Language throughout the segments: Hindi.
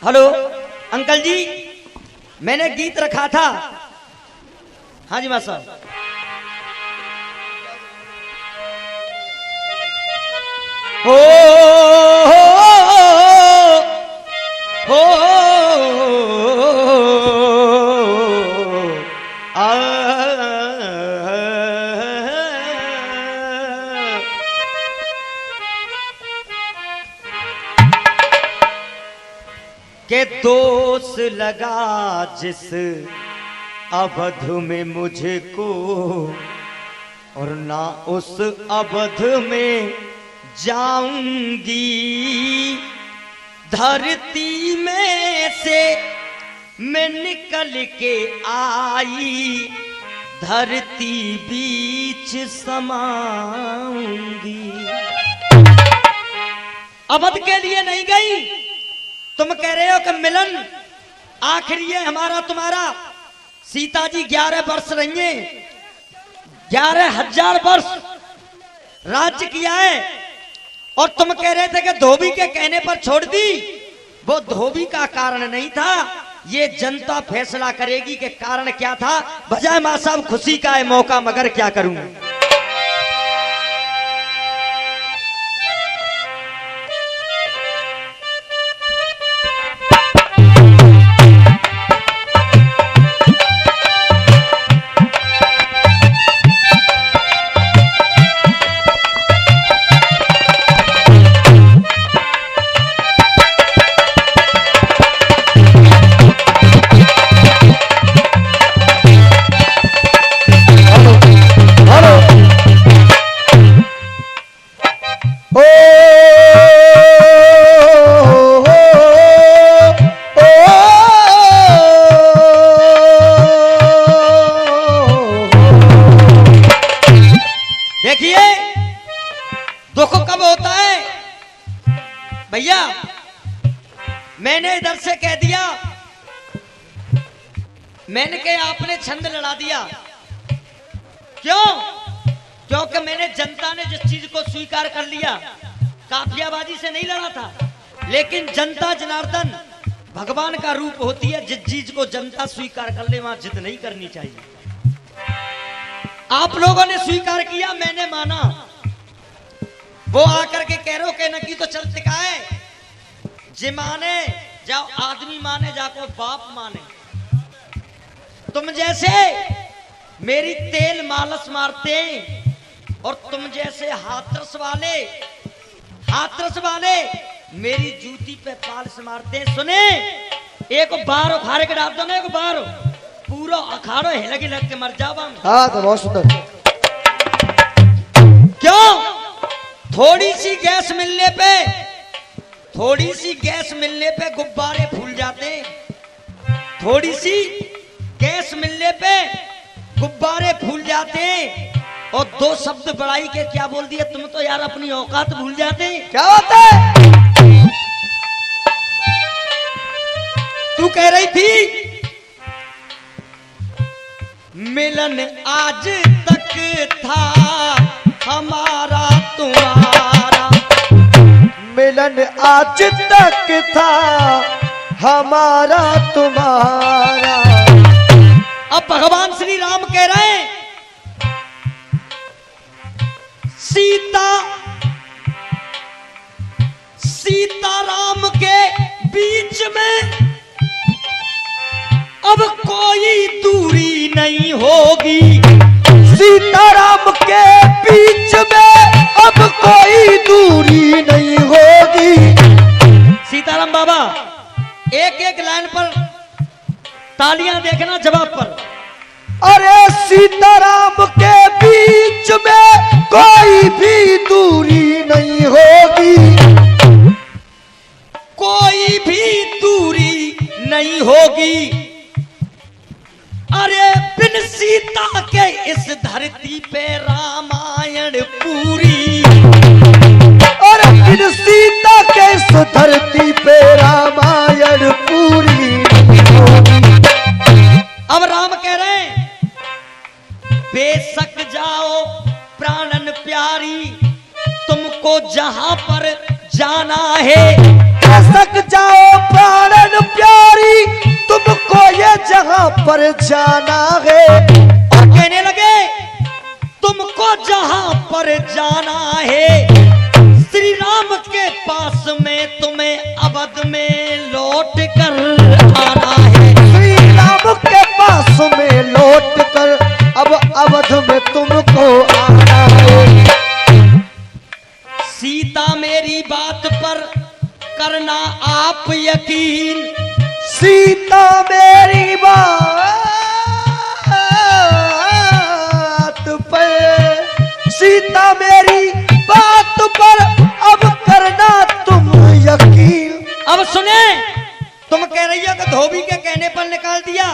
हेलो अंकल जी, मैंने गीत रखा था। हाँ जी मास्टर। हो हो के दोष लगा जिस अवध में मुझको, और ना उस अवध में जाऊंगी। धरती में से मैं निकल के आई, धरती बीच समाऊंगी। अवध के लिए नहीं गई। तुम कह रहे हो कि मिलन आखिरी है हमारा तुम्हारा। सीता जी 11 वर्ष रही हैं, 11,000 वर्ष राज्य किया है, और तुम कह रहे थे कि धोबी के कहने पर छोड़ दी। वो धोबी का कारण नहीं था, ये जनता फैसला करेगी कि कारण क्या था। बजाय मां साहब खुशी का है मौका, मगर क्या करूं। भैया मैंने इधर से कह दिया, मैंने कहा आपने छंद लड़ा दिया। क्यों? क्योंकि मैंने जनता ने जिस चीज को स्वीकार कर लिया, काफियाबाजी से नहीं लड़ा था। लेकिन जनता जनार्दन भगवान का रूप होती है, जिस चीज को जनता स्वीकार कर ले वहां जिद नहीं करनी चाहिए। आप लोगों ने स्वीकार किया, मैंने माना। वो आकर के कह रहे हो के नकी तो चल टिका है, जे माने जाओ आदमी माने जाको बाप माने। तुम जैसे मेरी तेल मालस मारते, और तुम जैसे हाथरस वाले मेरी जूती पे पालिश मारते। सुने, एक बार उखाड़े के डाल दो ना, एक बार पूरा अखाड़ो हिलक लग के मर जाओ। हाँ तो बहुत सुंदर। क्यों? थोड़ी सी गैस मिलने पे गुब्बारे फूल जाते। थोड़ी सी गैस मिलने पे गुब्बारे फूल जाते। और दो शब्द बड़ाई के क्या बोल दिए तुम तो यार, अपनी औकात भूल जाते। क्या बात है? तू कह रही थी मिलन आज तक था हमारा तुम्हारा, मिलन आज तक था हमारा तुम्हारा। अब भगवान श्री राम कह रहे हैं, सीता राम के बीच में अब कोई दूरी नहीं होगी। सीता राम के बीच में अब कोई दूरी नहीं होगी। सीताराम बाबा एक एक लाइन पर तालियां देखना जवाब पर। अरे सीताराम के बीच में कोई भी दूरी नहीं होगी, कोई भी दूरी नहीं होगी। अरे बिन सीता के इस धरती पे रामायण पूरी, अरे बिन सीता के इस धरती पे रामायण पूरी नहीं होगी। अब राम कह रहे हैं, बेशक जाओ प्राणन प्यारी, तुमको जहां पर जाना है। खसक जाओ प्राणन प्यारी, तुमको ये जहां पर जाना है। और कहने लगे तुमको जहां पर जाना है, श्री राम के पास में तुम्हें अवध में लौट कर आना है। श्री राम के पास में लौट कर अब अवध में तुमको आना है। सीता मेरी बात पर करना आप यकीन, सीता मेरी बात पर, सीता मेरी बात पर अब करना तुम यकीन। अब सुने, तुम कह रही हो कि धोबी के कहने पर निकाल दिया,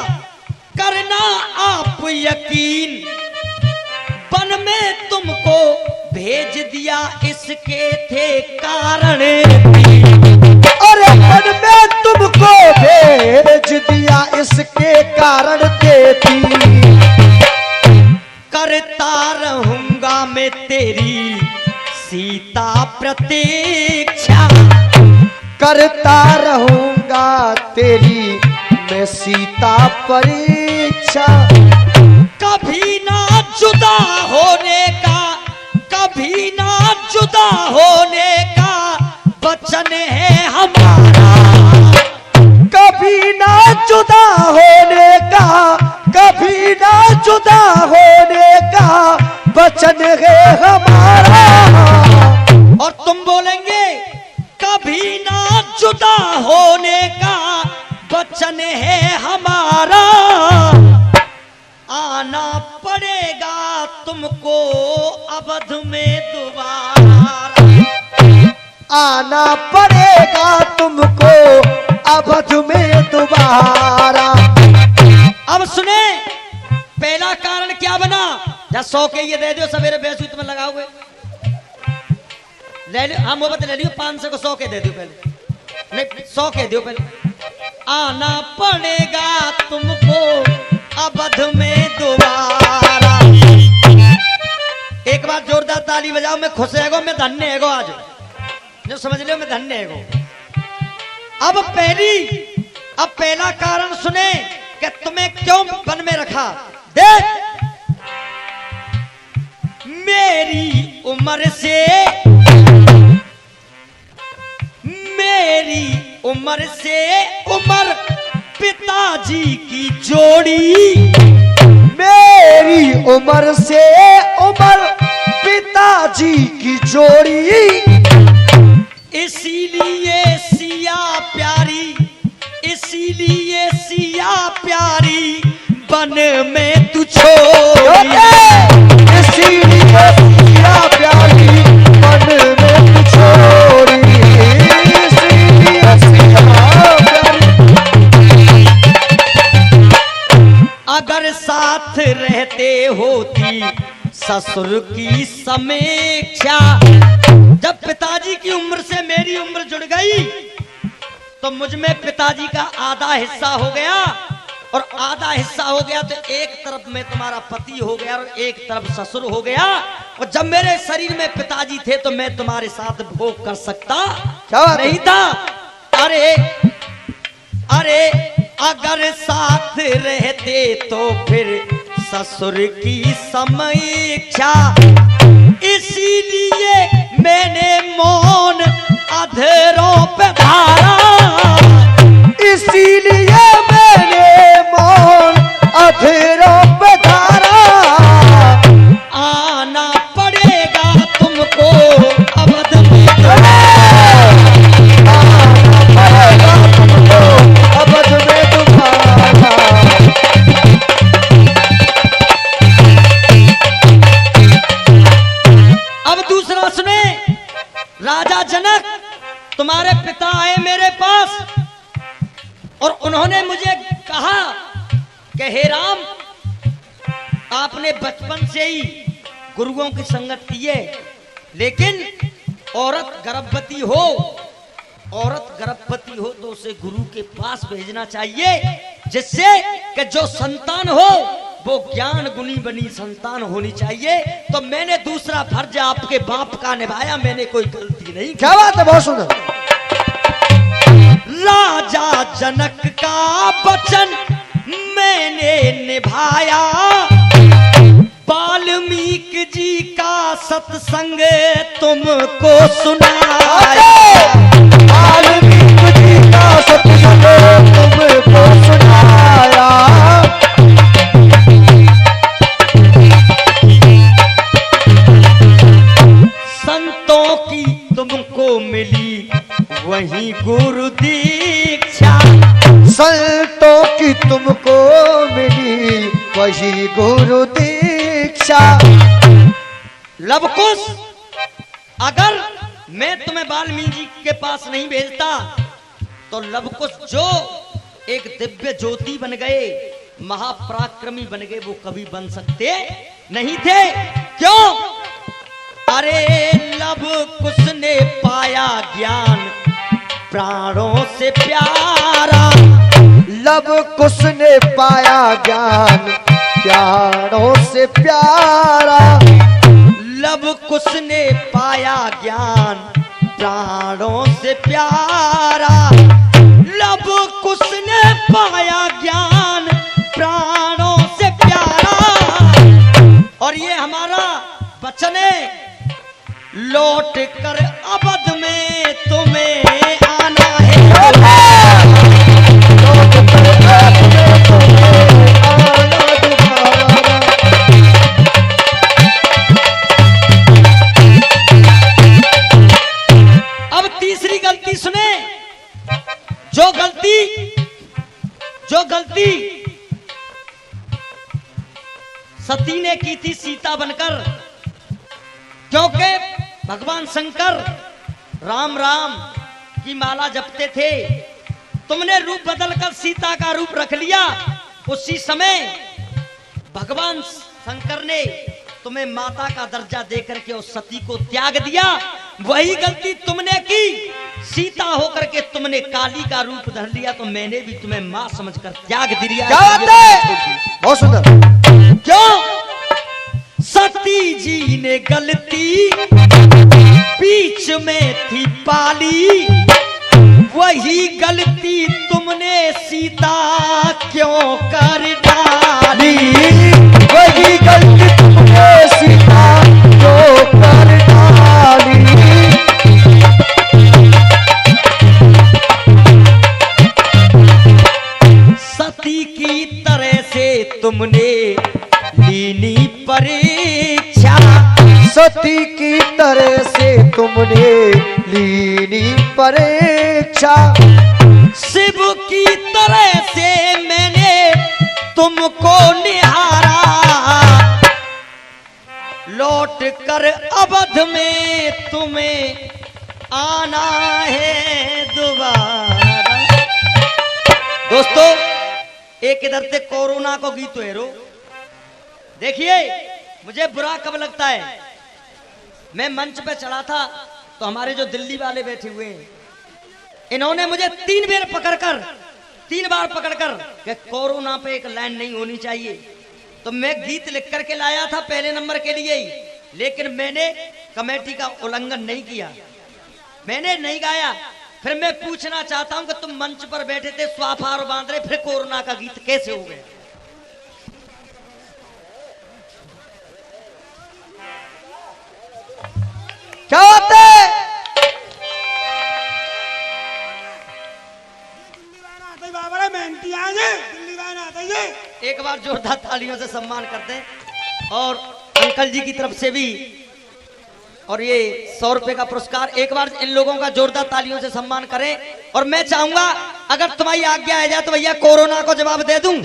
करना आप यकीन। वन में तुमको भेज दिया इसके थे कारण, अरे वन में तुमको भेज दिया इसके कारण थे थी। करता रहूंगा मैं तेरी सीता प्रतीक्षा, करता रहूंगा तेरी मैं सीता परीक्षा। कभी ना जुदा होने का, कभी ना जुदा होने का वचन है हमारा। कभी ना जुदा होने का, कभी ना जुदा होने का वचन है हमारा। और तुम बोलेंगे कभी ना जुदा होने का वचन है हमारा। आना पड़ेगा तुमको अवध में दोबारा, आना पड़ेगा तुमको अवध में दोबारा। अब सुने, पहला कारण क्या बना? या 100 के ये दे दो, सवेरे बेसू तुम्हें लगाओगे, ले लो। हाँ मोहब्बत ले लियो, 500 को 100 के दे दो पहले, नहीं 100 के दो पहले। आना पड़ेगा तुमको अवध में दोबारा। एक बार जोरदार ताली बजाओ, मैं खुश है, मैं धन्य है आज, जो समझ लो मैं धन्य है। अब पहला कारण सुने कि तुम्हें क्यों वन में रखा। देख, मेरी उम्र से उम्र पिताजी की जोड़ी, मेरी उम्र से उम्र पिताजी की जोड़ी। इसीलिए सिया प्यारी, इसीलिए सिया प्यारी वन में तू छोड़ी। इसीलिए सिया प्यारी वन में तू छोड़ी। इसीलिए सिया प्यारी। अगर साथ रहते होती ससुर की समीक्षा, जब पिताजी की उम्र से मेरी उम्र जुड़ गई तो मुझ में पिताजी का आधा हिस्सा हो गया, और आधा हिस्सा हो गया तो एक तरफ में तुम्हारा पति हो गया और एक तरफ ससुर हो गया। और जब मेरे शरीर में पिताजी थे तो मैं तुम्हारे साथ भोग कर सकता नहीं था। अरे अरे अगर साथ रहते तो फिर ससुर की समीक्षा, इसीलिए मैंने मौन अधरों पे धारा। इसीलिए मैंने मौन अधरों पे धारा। आना पड़ेगा तुमको अवध में, आना पड़ेगा तुमको अवध में दोबारा। अब दूसरा सुने, राजा जनक तुम्हारे पिता आए मेरे पास और उन्होंने मुझे कहा कि हे राम, आपने बचपन से ही गुरुओं की संगत की है, लेकिन औरत गर्भवती हो तो उसे गुरु के पास भेजना चाहिए, जिससे कि जो संतान हो वो ज्ञान गुनी बनी संतान होनी चाहिए। तो मैंने दूसरा फर्ज आपके बाप का निभाया, मैंने कोई गलती नहीं की। क्या बात है, बहुत सुंदर। राजा जनक का वचन मैंने निभाया, वाल्मीकि जी का सत्संग तुमको सुनाया। वाल्मीकि जी का सत्संग तुमको सुनाया। संतों की तुमको मिली वही गुरु दीक्षा, संतों की तुमको मिली वही गुरु दीक्षा। लवकुश, अगर मैं तुम्हें वाल्मीकि जी के पास नहीं भेजता तो लवकुश जो एक दिव्य ज्योति बन गए, महापराक्रमी बन गए, वो कभी बन सकते नहीं थे। क्यों? अरे लवकुश ने पाया ज्ञान प्राणों से प्यारा, लवकुश ने पाया ज्ञान प्राणों से प्यारा। लवकुश ने पाया ज्ञान प्राणों से प्यारा, लवकुश ने पाया ज्ञान प्राणों से प्यारा। और ये हमारा वचन है, लौट कर अवध में तुम्हें आना है। लौट कर अवध में तुम्हें आना दोबारा। अब तीसरी गलती सुने। जो गलती सती ने की थी सीता बनकर, क्योंकि भगवान शंकर राम राम की माला जपते थे, तुमने रूप बदलकर सीता का रूप रख लिया। उसी समय भगवान शंकर ने तुम्हें माता का दर्जा देकर के उस सती को त्याग दिया। वही गलती तुमने की, सीता होकर के तुमने काली का रूप धर लिया, तो मैंने भी तुम्हें मां समझकर त्याग दिया। क्या बात है, बहुत सुंदर। क्यों? सती जी ने गलती बीच में थी पाली, वही गलती तुमने सीता क्यों कर डाली? वही गलती तुमने सीता क्यों कर डाली? सती की तरह से तुमने लीनी परीक्षा, सती की तरह से तुमने लीनी परीक्षा। शिव की तरह से मैंने तुमको निहारा, लौट कर अवध में तुम्हें आना है दोबारा। दोस्तों, एक इधर से कोरोना को गीत तो हेरो। देखिए, मुझे बुरा कब लगता है, मैं मंच पे चढ़ा था तो हमारे जो दिल्ली वाले बैठे हुए हैं, इन्होंने मुझे 3 बार पकड़कर कि कोरोना पे एक लाइन नहीं होनी चाहिए। तो मैं गीत लिख करके लाया था पहले नंबर के लिए ही, लेकिन मैंने कमेटी का उल्लंघन नहीं किया, मैंने नहीं गाया। फिर मैं पूछना चाहता हूं कि तुम मंच पर बैठे थे, स्वाफार बांध रहे, फिर कोरोना का गीत कैसे हो गया? क्या बात है? एक बार जोरदार तालियों से सम्मान करते हैं। और अंकल जी की तरफ से भी, और ये 100 रुपए का पुरस्कार, एक बार इन लोगों का जोरदार तालियों से सम्मान करें। और मैं चाहूंगा अगर तुम्हारी आज्ञा आ जाए तो भैया कोरोना को जवाब दे दूं।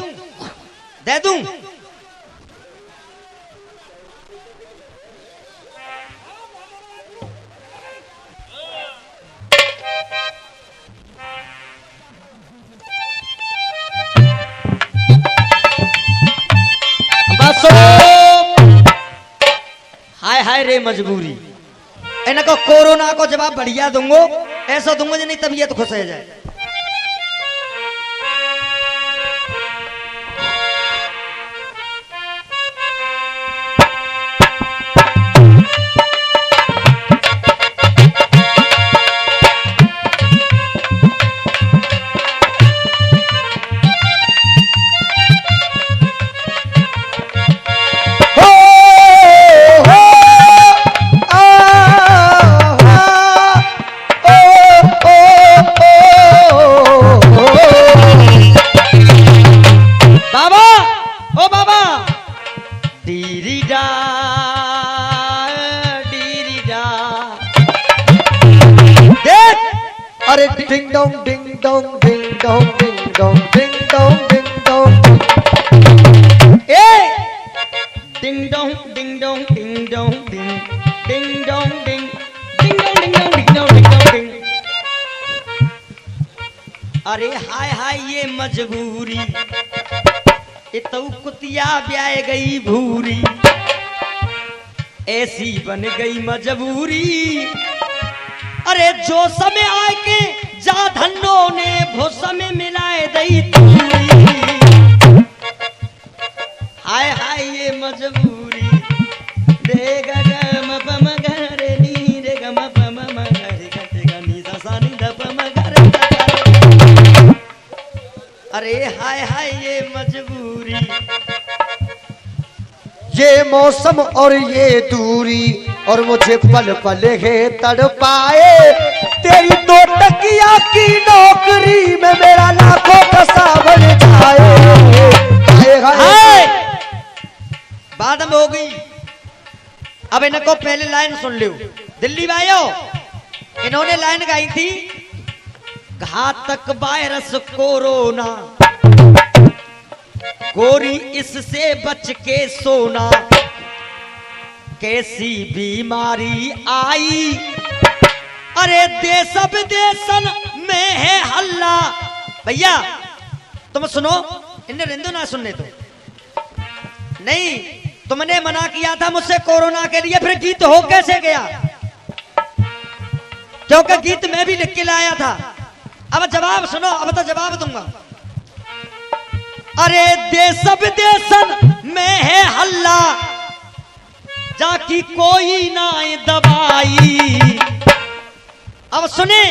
हाय हाय रे मजबूरी, इनको कोरोना को जवाब बढ़िया दूंगो, ऐसा दूंगो जो नहीं तबीयत खुश हो जाए। ओ बाबा डीरी डा देख अरे ding dong ding dong ding dong ding dong ding dong ding dong ए ding dong ding dong ding dong ding ding dong ding ding dong ding dong ding dong ding dong ding. अरे हाय हाय ये मजबूरी ये तो कुतिया ब्याह गई भूरी ऐसी बन गई मजबूरी। अरे जो समय आके जा धन्नो ने भूस में मिलाए दई तूरी। हाय हाय ये मजबूरी रे ग ग म प म ग रे नी रे ग म प म म ग रे ग रे ग नी सा सा नी ध प म ग रे ग। अरे हाय हाय ये मजबूरी ये मौसम और ये दूरी और मुझे पल पल है तड़पाए। तेरी दो टकिया की नौकरी में मेरा लाखों का सावन जाए। हाय बाद में हो गई। अब इनको पहले लाइन सुन लो दिल्ली भाइयों। इन्होंने लाइन गाई थी घातक वायरस कोरोना गोरी इससे बच के सोना कैसी बीमारी आई। अरे देश विदेशन में है हल्ला। भैया तुम सुनो इन्हें रिंदु ना सुनने तो नहीं। तुमने मना किया था मुझसे कोरोना के लिए फिर गीत हो कैसे गया क्योंकि गीत मैं भी लिख के लाया था। अब जवाब सुनो अब तो जवाब दूंगा। अरे देश विदेशन में है हल्ला जाकी कोई ना दवाई। अब सुने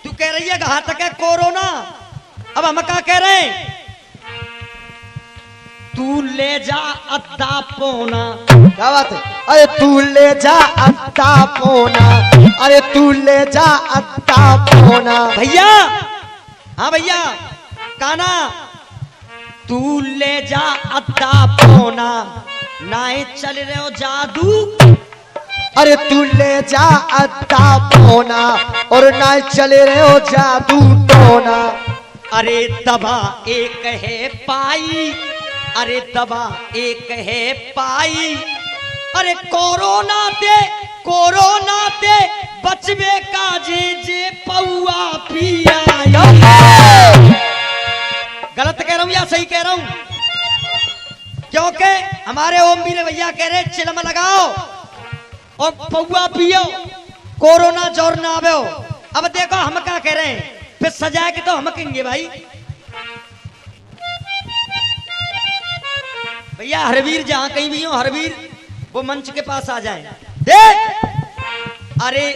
तू कह रही है घातक है कोरोना। अब हम क्या कह रहे हैं तू ले जा अद्दा पोना। क्या बात है? अरे तू ले जा अद्दा पोना। अरे तू ले जा अद्दा पोना। भैया हाँ भैया काना तू ले जा अद्दा पोना नाए चल रहे हो जादू। अरे तू ले जा अद्दा पोना और ना चले रहे हो जादू टोना। अरे दबा एक है पाई अरे दबा एक है पाई। अरे कोरोना ते बचबे का जे पौआ पिया। गलत कह रहा हूं या सही कह रहा हूं क्योंकि हमारे ओमवीर भैया कह रहे चिलम लगाओ और पौआ पियो कोरोना जोर ना आवे। अब देखो हम क्या कह रहे हैं फिर सजा के तो हम कहेंगे भाई। भैया हरवीर जहां कहीं भी हो हरवीर वो मंच के पास आ जाए। देख अरे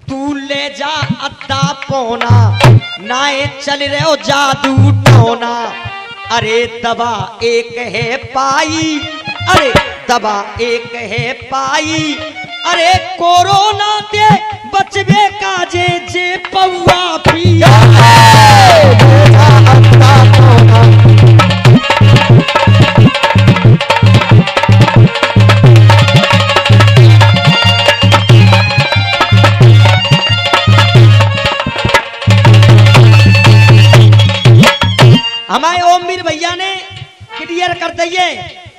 तू ले जा अद्दा पोना नाए चल रहे हो जादू टोना। अरे दबा एक है पाई अरे दबा एक है पाई। अरे कोरोना ते बचबे का जे पौआ पिया। हमारे ओमवीर भैया ने क्लियर कर दिए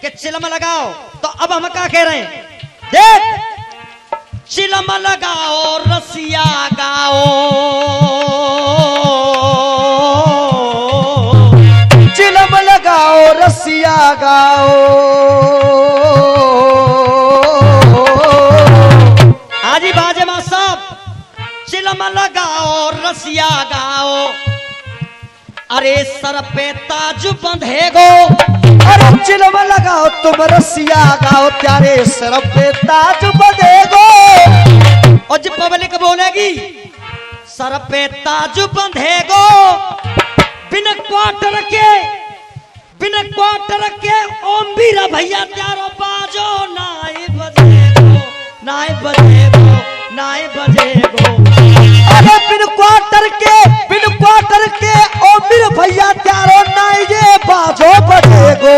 कि चिलम लगाओ। तो अब हम क्या कह रहे हैं देख चिलम लगाओ रसिया गाओ। चिलम लगाओ रसिया गाओ। हाजी बाजे मां साहब चिलम लगाओ रसिया गाओ। अरे सर पे ताज बंधेगो। अरे चिलम लगाओ तुम रसिया गाओ त्यारे सर पे ताज बंधेगो। और जब पब्लिक बोलेगी सर पे ताज बंधेगो। बिन क्वार्टर के ओमवीर भैया त्यारो बाजो नाए बजेगो नाए बजेगो नाए बजेगो। अरे बिन क्वार्टर के ओमवीर भैया त्यारो नाए ये बाजो बजेगो।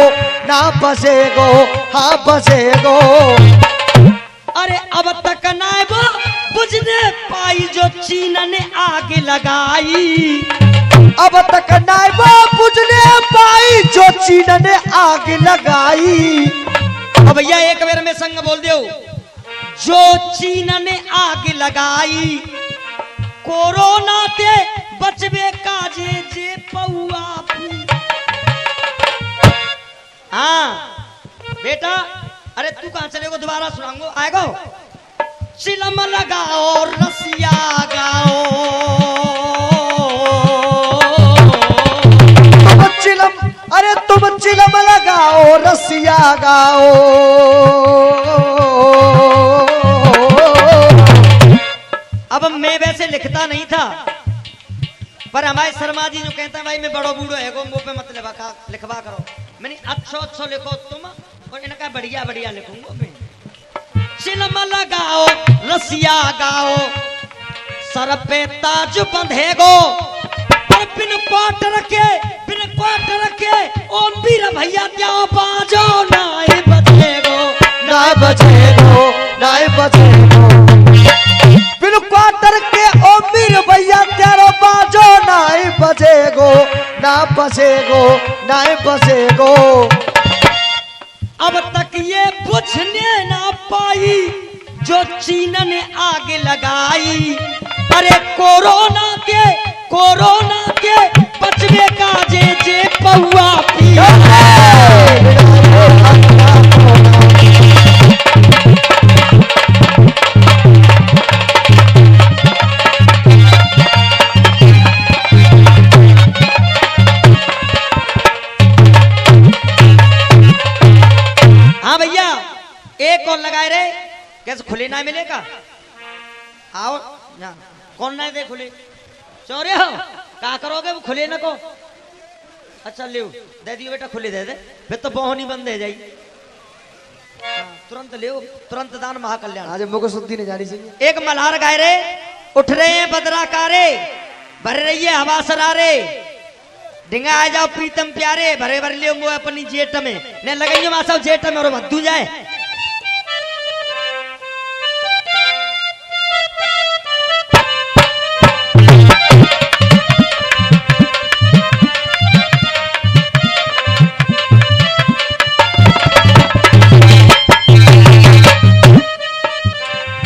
ना बजेगो, हाँ बजेगो। अरे अब तक नायब बुझने पाई जो चीन ने आग लगाई। अब तक नायबा बुझने पाई जो चीन ने आग लगाई। अब भैया एक बार में संग बोल दो, जो चीन ने आग लगाई, कोरोना ते बचबे काजे जे पौआ। हाँ बेटा, अरे तू कहां चलेगो, दोबारा सुनाऊंगा, आएगो। चिलम लगाओ रसिया गाओ, तुम चिलम, अरे तुम चिलम लगाओ रसिया गाओ। अब मैं वैसे लिखता नहीं था, पर हमारे शर्मा जी जो कहता है भाई मैं बड़ो बूढ़ो है गो पे मत लिखवा करो, मैंने अच्छा लिखो तुम, और इनका बढ़िया बढ़िया लिखूंगा मैं। चिलम लगाओ रसिया गाओ, सर पे ताज बंधेगो, और बिन कोट रखे ओ वीर भैया क्या बाजो नाई बजेगो, नाई बजेगो, नाई बजेगो। बिन क्वार्टर के ओ वीर भैया तेरो बाजो नाई बजेगो, ना बजेगो, नाई बजेगो। अब तक ये बुझने ना पाई जो चीन ने आग लगाई। अरे कोरोना के बचने का जे पौआ पिया। हाँ भैया एक और लगाए रे, कैसे खुले ना मिलेगा, आओ ना, कौन ना दे खुले, चोरे हो क्या करोगे वो खुले ना को। अच्छा ले दे दियो बेटा, खुले दे दे, फिर तो बोहनी बंद है जाई। तुरंत ले, तुरंत दान महाकल्याण। आज मुझको शुद्धि नहीं जानी चाहिए। एक मल्हार गाय रे, उठ रहे हैं बदरा कारे, भर रही है हवा सरारे, ढिंगा आ जाओ प्रीतम प्यारे, भरे भर लियो वो अपनी जेठ में, ने लगेंगे मासा जेठ में और भद्दू जाए।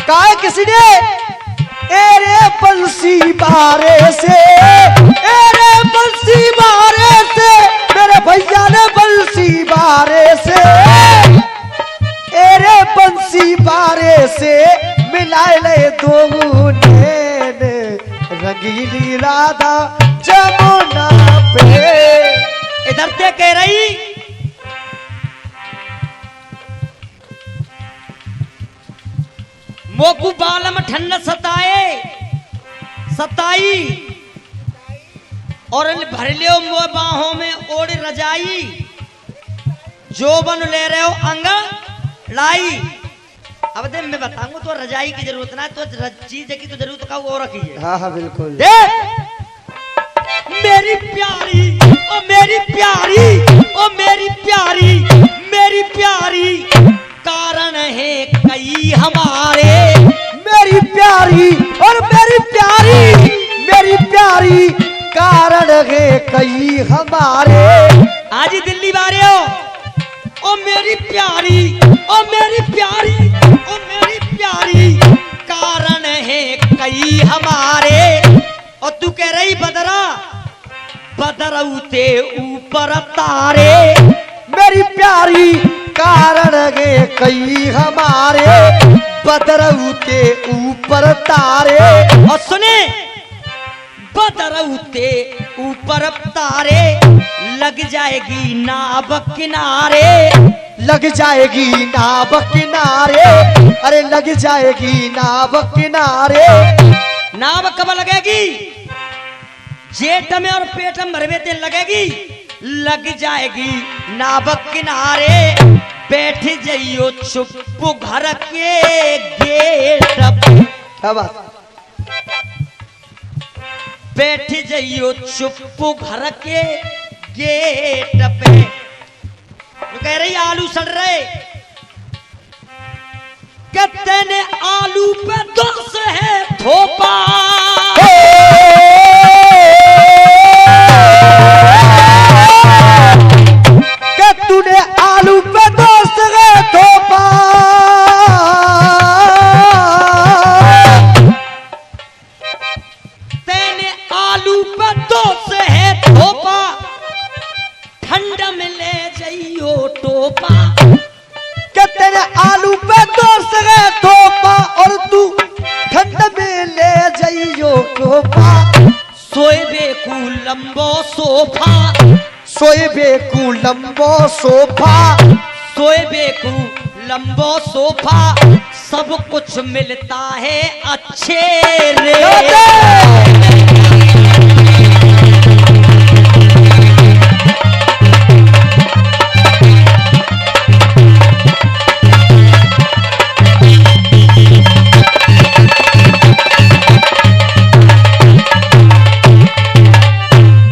काय किसी ने एरे बंसी बारे से, एरे बंसी बारे से, मेरे भैया ने बंसी बारे से, एरे बंसी बारे से मिलाए ले दो ने रंगीली राधा जमुना पे। इधर से कह रही मोकू बालम ठंड सताई और भर लियो मो बाहों में ओढ़ रजाई, जो बन ले रहे हो अंग लाई। अब दे मैं बताऊंगा तो रजाई की जरूरत ना, तो चीज की तो जरूरत का वो रखी है। हाँ हाँ बिल्कुल। मेरी प्यारी ओ मेरी प्यारी ओ मेरी प्यारी, मेरी प्यारी कारण है कई हमारे। मेरी प्यारी और मेरी प्यारी, मेरी प्यारी कारण है कई हमारे। आज ही दिल्ली बारे हो ओ मेरी प्यारी ओ मेरी प्यारी ओ मेरी प्यारी, कारण है कई हमारे। और तू कह रही बदरा बदरउते ऊपर तारे, मेरी प्यारी कारण है कई हमारे, बदरउते ऊपर तारे। और सुने बदरउते ऊपर तारे, लग जाएगी नाव किनारे, लग जाएगी नाव किनारे, अरे लग जाएगी नाव किनारे। नाव कब लगेगी, जेठ में और पेट में भरवे ते लगेगी, लग जाएगी नाव किनारे। बैठ जाइयो चुप घर के गेट पे, क्या बात, बैठ जाइयो चुप घर के गेट पे। कह रही आलू सड़ रहे, कहते ने आलू पे दोष है थोपा, कि तूने आलू पे दोष है थोपा, तेने आलू पे दोष है थोपा, ठंड में ले जाइयो टोपा, कि तेरे आलू पे दोष है थोपा और तू ठंड में ले जाइयो टोपा, सोएबे को लंबो सोफा, सोएबे को लंबो सोफा, सोएबे को लंबो सोफा, सब कुछ मिलता है अच्छे रे।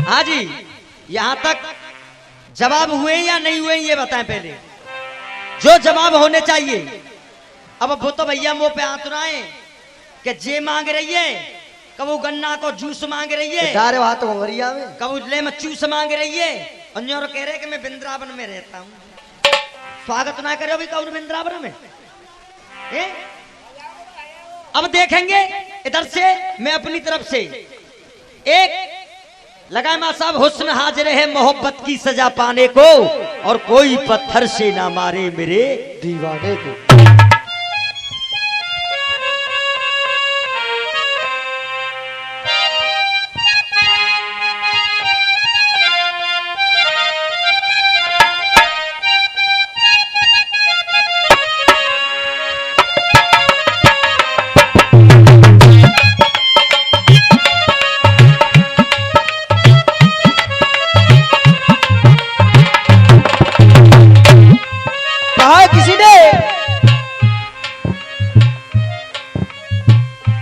हाँ जी, यहां तक जवाब हुए या नहीं हुए ये बताएं पहले, जो जवाब होने चाहिए। अब वो तो भैया मुंह पे हाथ उड़ाए कि जे मांग रही है, कबू गन्ना को जूस मांग रही है, सारे बात भवरिया में कबू ले में जूस मांग रही है, और कह रहे कि मैं वृंदावन में रहता हूँ। स्वागत ना करो भी कौन वृंदावन में ए? अब देखेंगे इधर से, मैं अपनी तरफ से एक लगाए मां साहब, हुस्न हाजिर है मोहब्बत की सजा पाने को, और कोई पत्थर से ना मारे मेरे दीवाने को। किसी ने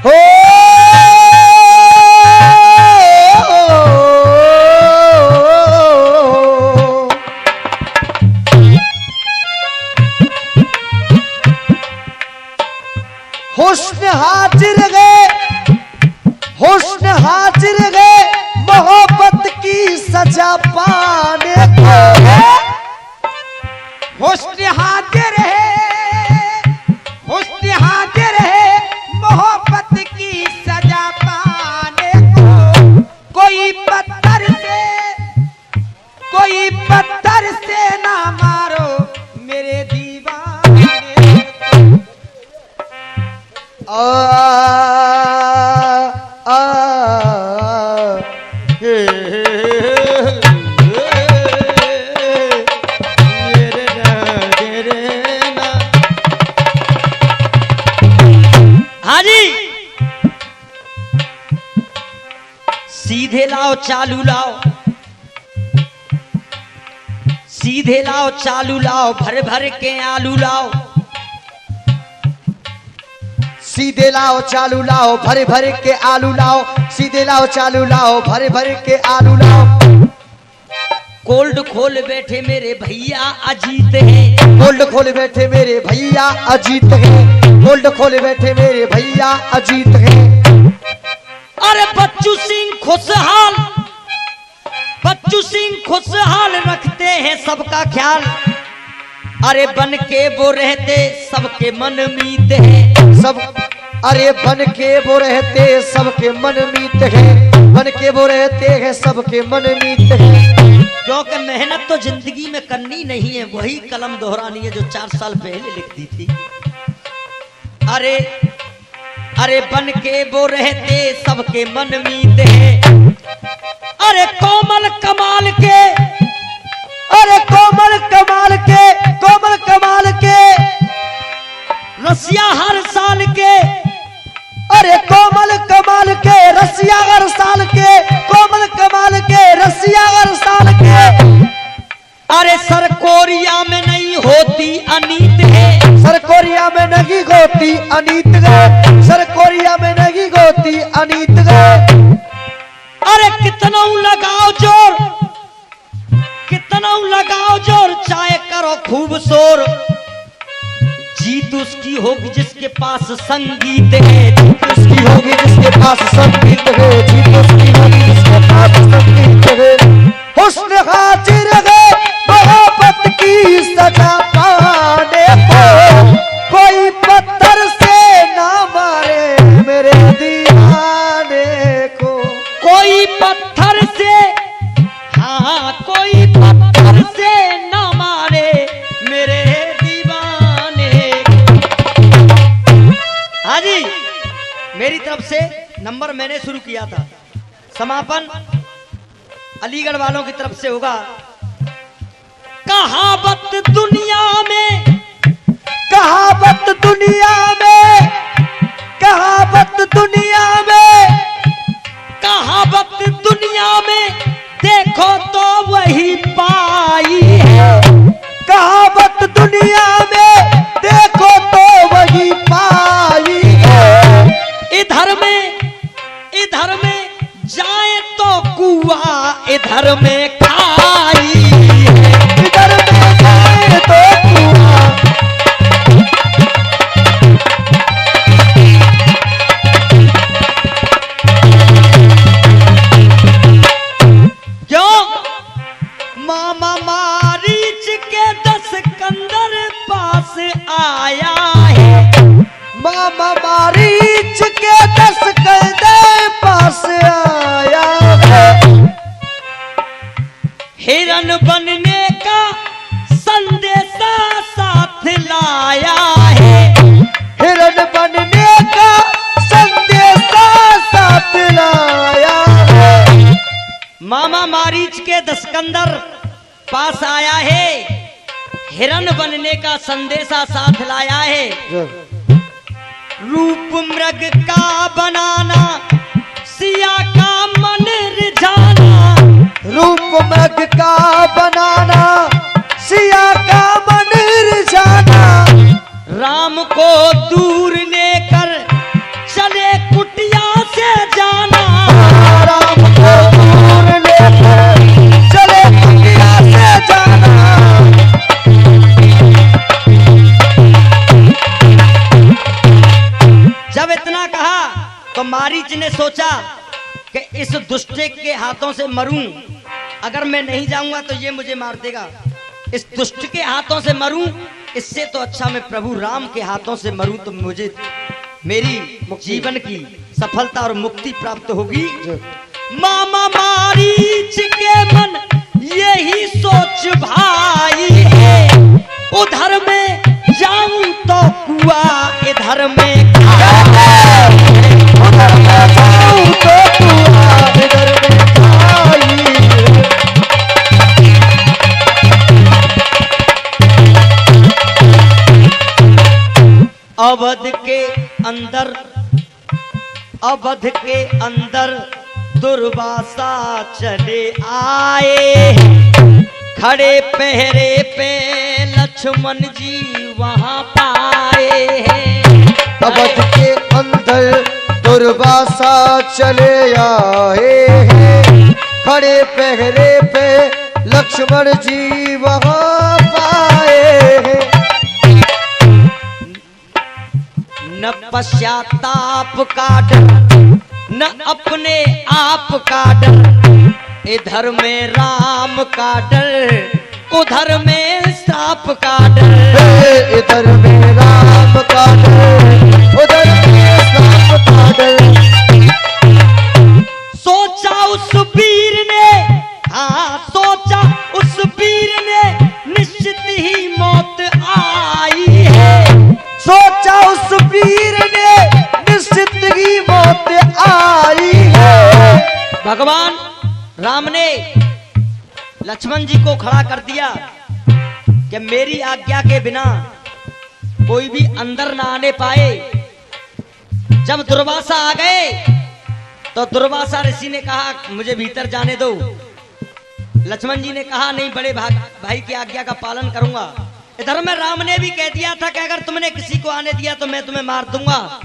हो हुस्न हाजिर गए, हुस्न हाजिर गए मोहब्बत की सजा पाने को, हुस्न हाजिर है, हुस्न हाजिर है मोहब्बत की सजा पाने को, कोई पत्थर से ना मारो मेरे दीवाने को। हाँ जी, सीधे लाओ चालू लाओ, सीधे लाओ चालू लाओ, भर भर के आलू लाओ, सीधे लाओ चालू लाओ, भरे भरे के आलू लाओ, सीधे लाओ चालू लाओ, भरे भरे के आलू लाओ। कोल्ड खोल बैठे मेरे भैया अजीत है, कोल्ड खोल बैठे मेरे भैया अजीत है, कोल्ड खोल बैठे मेरे भैया अजीत है। अरे बच्चू सिंह खुशहाल, बच्चू सिंह खुशहाल रखते हैं सबका ख्याल, अरे बन के वो रहते सबके मन मीत है, सब अरे बन के वो रहते सबके मन मीत है, बन के वो रहते हैं सबके मन मीत है। क्योंकि मेहनत तो जिंदगी में करनी नहीं है, वही कलम दोहरानी है जो 4 साल पहले लिख दी थी। अरे अरे बन के वो रहते सबके मन मीत है, अरे कोमल कमाल के, अरे कोमल कमाल के, कोमल कमाल के रसिया हर साल के, अरे कोमल कमाल के रसिया हर साल के, कोमल कमाल के रसिया हर साल के। अरे सर कोरिया में नहीं होती अनीत है, सर कोरिया में नहीं होती अनीत गए, सर कोरिया में नहीं होती अनीत गए। अरे कितना लगाओ जोर, कितना लगाओ जोर, चाहे करो शोर जीत उसकी होगी जिसके पास संगीत है, जीत उसकी होगी जिसके पास संगीत है, जीत उसकी होगी जिसके पास संगीत है। हुस्न हाजिर है मोहब्बत की सजा पाने को, कोई पत्थर से ना मारे मेरे दीवाने को। कोई पत्थर से, हाँ कोई पत्थर से न मारे मेरे दीवाने। हाँ जी, मेरी तरफ से नंबर मैंने शुरू किया था, समापन अलीगढ़ वालों की तरफ से होगा। कहावत दुनिया में, कहावत दुनिया में, कहावत दुनिया में, कहावत दुनिया में देखो तो वही पाई है। कहावत दुनिया में देखो तो वही पाई है। इधर में जाए तो कुआ, इधर में खाई है। इधर में जाए तो कुआ, क्यों? मामा मारीच के 10 कंदर पास आया है। मामा मारीच के 10 कंदर पास आया है। हिरन बनने का संदेशा साथ लाया है। हिरन बनने का संदेशा साथ लाया है। मामा मारीच के 10 कंदर पास आया है, हिरन बनने का संदेशा साथ लाया है। रूप मृग का बनाना, सिया का मन रिझाना। रूप मृग का बनाना, सिया का मन रिझाना। राम को दूर लेकर चले कुटिया से जाना। राम को दूर लेकर चले कुटिया से जाना। जब इतना कहा तो मारीच ने सोचा कि इस दुष्ट के हाथों से मरूं, अगर मैं नहीं जाऊंगा तो ये मुझे मार देगा। इस दुष्ट के हाथों से मरूं, इससे तो अच्छा मैं प्रभु राम के हाथों से मरूं तो मुझे मेरी जीवन की सफलता और मुक्ति प्राप्त होगी। मामा मारीच के मन यही सोच भाई है। उधर में जाऊं तो कुआ, इधर में उधर में जाऊं तो कुआ, इधर में खाई। अवध के अंदर दुर्वासा चले आए। खड़े पहरे पे लक्ष्मण जी वहां पाए हैं। अवध के अंदर दुर्वासा चले आए हैं। खड़े पहरे पे लक्ष्मण जी वहां पाए हैं। न पश्चाताप का डर, न अपने आप का डर। इधर में राम का डर, उधर में श्राप का डर। इधर में राम का डर, उधर में श्राप का डर। सोचा उस वीर ने, हाँ सोचा उस वीर ने, निश्चित ही मौत आई है। सोचा उस वीर ने, निश्चित ही मौत आई है। भगवान राम ने लक्ष्मण जी को खड़ा कर दिया कि मेरी आज्ञा के बिना कोई भी अंदर ना आने पाए। जब दुर्वासा आ गए तो दुर्वासा ऋषि ने कहा मुझे भीतर जाने दो। लक्ष्मण जी ने कहा नहीं, बड़े भाई की आज्ञा का पालन करूंगा। इधर में राम ने भी कह दिया था कि अगर तुमने किसी को आने दिया तो मैं तुम्हें मार दूंगा।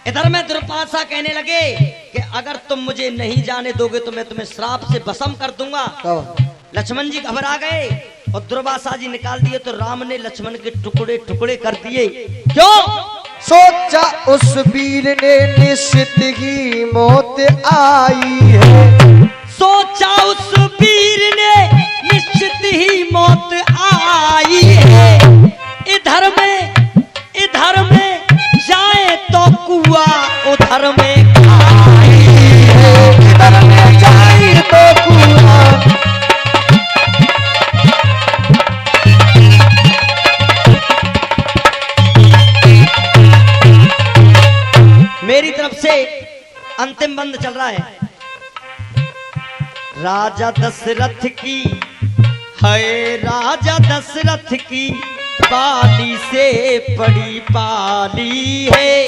इधर में दुर्वासा कहने लगे कि अगर तुम मुझे नहीं जाने दोगे तो मैं तुम्हें श्राप से भस्म कर दूंगा। लक्ष्मण जी घबरा गए और दुर्वासा जी निकाल दिए तो राम ने लक्ष्मण के टुकड़े टुकड़े कर दिए। क्यों? सोचा उस वीर ने निश्चित ही मौत आई है। सोचा उस वीर ने निश्चित ही मौत आई है। इधर में जाए तो कुआ, उधर में खाई है। इधर में जाए तो कुआ। मेरी तरफ से अंतिम बंद चल रहा है। राजा दशरथ की है, राजा दशरथ की पाली से पड़ी पाली है।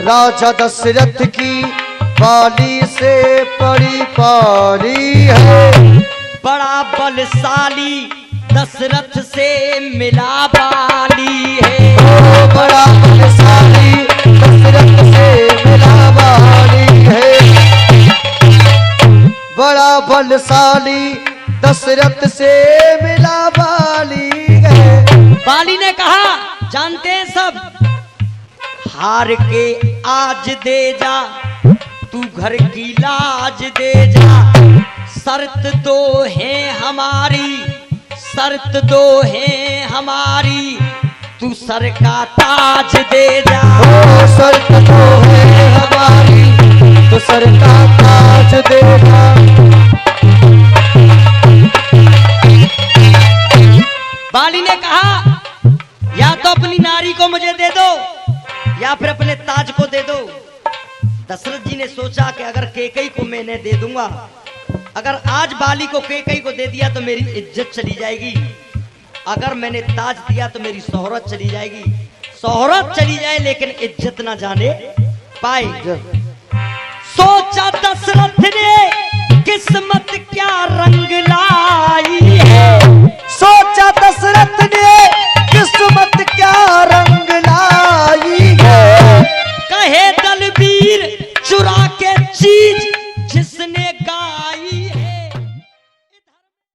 राजा दशरथ की पाली से पड़ी पाली है। बड़ा बलशाली दशरथ से मिला बाली है। ओ बड़ा बलशाली दशरथ से मिला बाली है। बड़ा बलशाली दशरथ से मिला बाली है। बाली ने कहा, जानते हैं सब, हार के आज दे जा, तू घर की लाज दे जा। शर्त दो है हमारी, शर्त दो है हमारी, तू सर का ताज दे जा। ओ शर्त दो है हमारी, तू सर का ताज दे जा। बाली ने कहा, या तो अपनी नारी को मुझे दे दो या फिर अपने ताज को दे दो। दशरथ जी ने सोचा कि अगर कैकेयी को मैंने दे दूंगा, अगर आज बाली को कैकेयी को दे दिया तो मेरी इज्जत चली जाएगी, अगर मैंने ताज दिया तो मेरी शोहरत चली जाएगी। शोहरत चली जाए लेकिन इज्जत ना जाने पाए। सोचा दशरथ ने किस्मत क्या रंग लाई